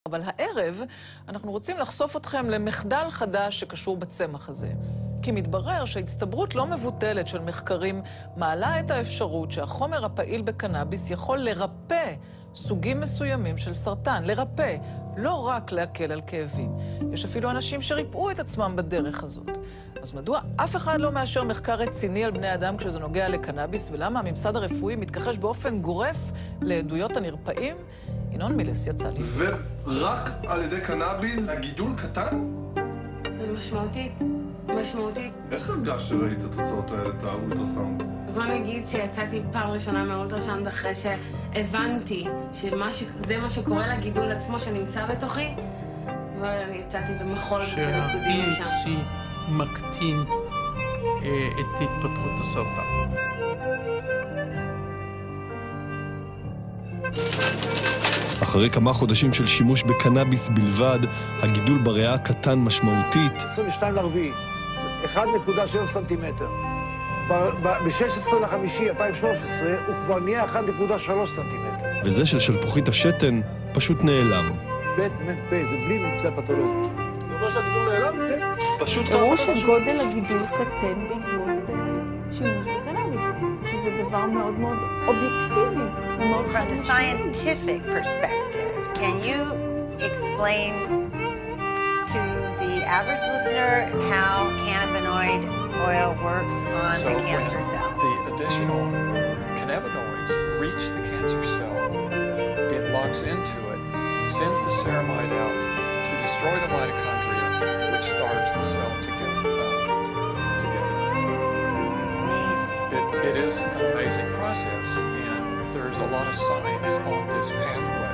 אבל הערב אנחנו רוצים לחשוף אתכם למחדל חדש שקשור בצמח הזה. כי מתברר שהצטברות לא מבוטלת של מחקרים מעלה את האפשרות שהחומר הפעיל בקנאביס יכול לרפא סוגים מסוימים של סרטן. לרפא, לא רק להקל על כאבים. יש אפילו אנשים שריפאו את עצמם בדרך הזאת. אז מדוע אף אחד לא מאשר מחקר רציני על בני אדם כשזה נוגע לקנאביס, ולמה הממסד הרפואי מתכחש באופן גורף לעדויות הנרפאים? ינון מילס יצא לי. ורק על ידי קנאביס הגידול קטן? זה משמעותית. משמעותית. איך הרגשת שראית את התוצאות האלה, את האולטרסאונד? בוא נגיד שיצאתי פעם ראשונה מהאולטרסאונד אחרי שהבנתי שזה מה שקורה לגידול עצמו שנמצא בתוכי, ואני יצאתי במחול ובנקודים משם. שה-THC מקטין את התפתחות הסרטן. אחרי כמה חודשים של שימוש בקנאביס בלבד, הגידול בריאה קטן משמעותית. 22.4, 1.7 סנטימטר. ב-16.5.2013 הוא כבר נהיה 1.3 סנטימטר. וזה של שלפוחית השתן פשוט נעלם. בית מ"פ, זה בלי ממצא פתולוגי. זה אומר שהגידול נעלם? כן. פשוט הראו שגודל הגידול קטן בעקבות שימוש בקנאביס, שזה דבר מאוד מאוד אובייקטיבי ומאוד From the scientific perspective, can you explain to the average listener how cannabinoid oil works on the cancer cell? The additional cannabinoids reach the cancer cell. It locks into it, sends the ceramide out to destroy the mitochondria, which starves the cell together. It is an amazing process, and there's a lot of science on this pathway.